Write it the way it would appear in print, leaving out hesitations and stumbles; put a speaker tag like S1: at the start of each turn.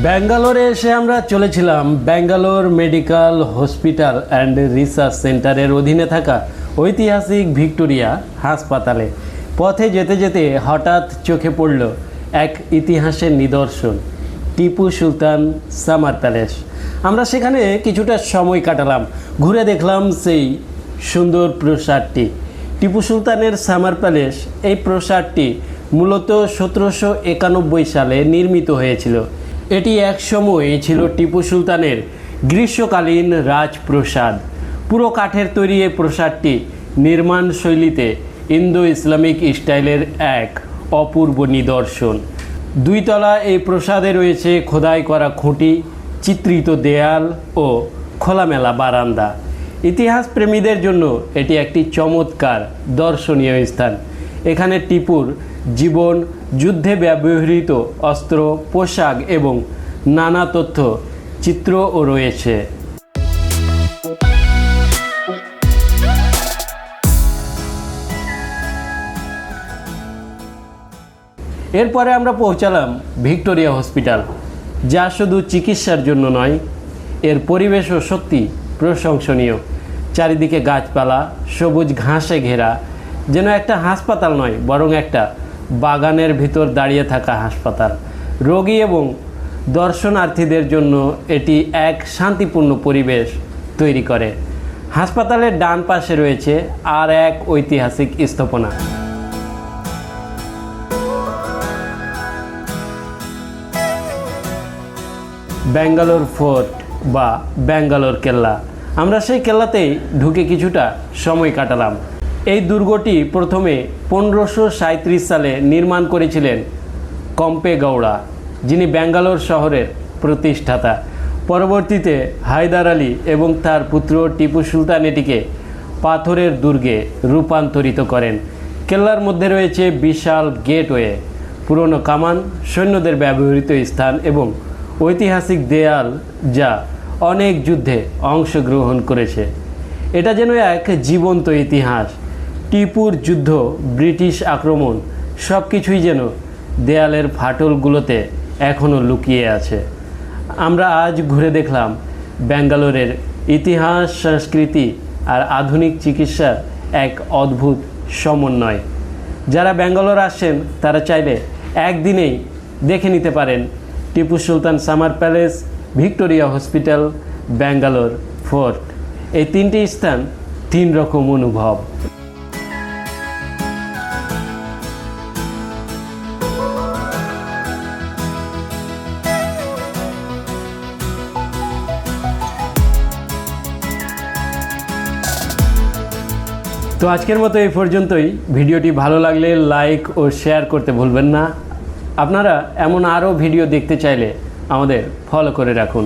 S1: ব্যাঙ্গালোরে এসে আমরা চলেছিলাম Bangalore medical hospital and research সেন্টারের অধীনে থাকা ঐতিহাসিক ভিক্টোরিয়া হাসপাতালে। পথে যেতে যেতে হঠাৎ চোখে পড়ল এক ইতিহাসের নিদর্শন, টিপু সুলতান সামার প্যালেস। আমরা সেখানে কিছুটা সময় কাটালাম, ঘুরে দেখলাম সেই সুন্দর প্রাসাদটি, টিপু সুলতানের সামার প্যালেস। এই প্রাসাদটি মূলত 1791 সালে নির্মিত হয়েছিল। এটি এক সময় ছিল টিপু সুলতানের গ্রীষ্মকালীন রাজপ্রাসাদ। পুরো কাঠের তৈরি এই প্রাসাদটি নির্মাণ শৈলীতে ইন্দো ইসলামিক স্টাইলের এক অপূর্ব নিদর্শন। দুইতলা এই প্রাসাদে রয়েছে খোদাই করা খুঁটি, চিত্রিত দেয়াল ও খোলামেলা বারান্দা। ইতিহাস প্রেমীদের জন্য এটি একটি চমৎকার দর্শনীয় স্থান। এখানে টিপুর জীবন, যুদ্ধে ব্যবহৃত অস্ত্র, পোশাক এবং নানা তথ্য চিত্রও রয়েছে। এরপরে আমরা পৌঁছালাম ভিক্টোরিয়া হসপিটাল, যা শুধু চিকিৎসার জন্য নয়, এর পরিবেশও সত্যি প্রশংসনীয়। চারিদিকে গাছপালা, সবুজ ঘাসে ঘেরা, যেন একটা হাসপাতাল নয় বরং একটা বাগানের ভিতর দাঁড়িয়ে থাকা হাসপাতাল। রোগী এবং দর্শনার্থীদের জন্য এটি এক শান্তিপূর্ণ পরিবেশ তৈরি করে। হাসপাতালের ডান পাশে রয়েছে আর এক ঐতিহাসিক স্থাপনা, ব্যাঙ্গালোর ফোর্ট বা ব্যাঙ্গালোর কেল্লা। আমরা সেই কেল্লাতেই ঢুকে কিছুটা সময় কাটালাম। এই দুর্গটি প্রথমে 1537 সালে নির্মাণ করেছিলেন কম্পে গৌড়া, যিনি ব্যাঙ্গালোর শহরের প্রতিষ্ঠাতা। পরবর্তীতে হায়দার আলী এবং তার পুত্র টিপু সুলতান এটিকে পাথরের দুর্গে রূপান্তরিত করেন। কেল্লার মধ্যে রয়েছে বিশাল গেটওয়ে, পুরনো কামান, সৈন্যদের ব্যবহৃত স্থান এবং ঐতিহাসিক দেয়াল যা অনেক যুদ্ধে অংশগ্রহণ করেছে। এটা যেন এক জীবন্ত ইতিহাস। টিপুর যুদ্ধ, ব্রিটিশ আক্রমণ, সব কিছুই যেন দেয়ালের ফাটলগুলোতে এখনও লুকিয়ে আছে। আমরা আজ ঘুরে দেখলাম ব্যাঙ্গালোরের ইতিহাস, সংস্কৃতি আর আধুনিক চিকিৎসার এক অদ্ভুত সমন্বয়। যারা ব্যাঙ্গালোর আসছেন তারা চাইলে একদিনেই দেখে নিতে পারেন Tipu Sultan summer palace, Victoria hospital, Bangalore fort. এই তিনটি স্থান তিন রকম অনুভব। তো আজকের মতো এই পর্যন্তই। ভিডিওটি ভালো লাগলে লাইক ও শেয়ার করতে ভুলবেন না। আপনারা এমন আরও ভিডিও দেখতে চাইলে আমাদের ফলো করে রাখুন।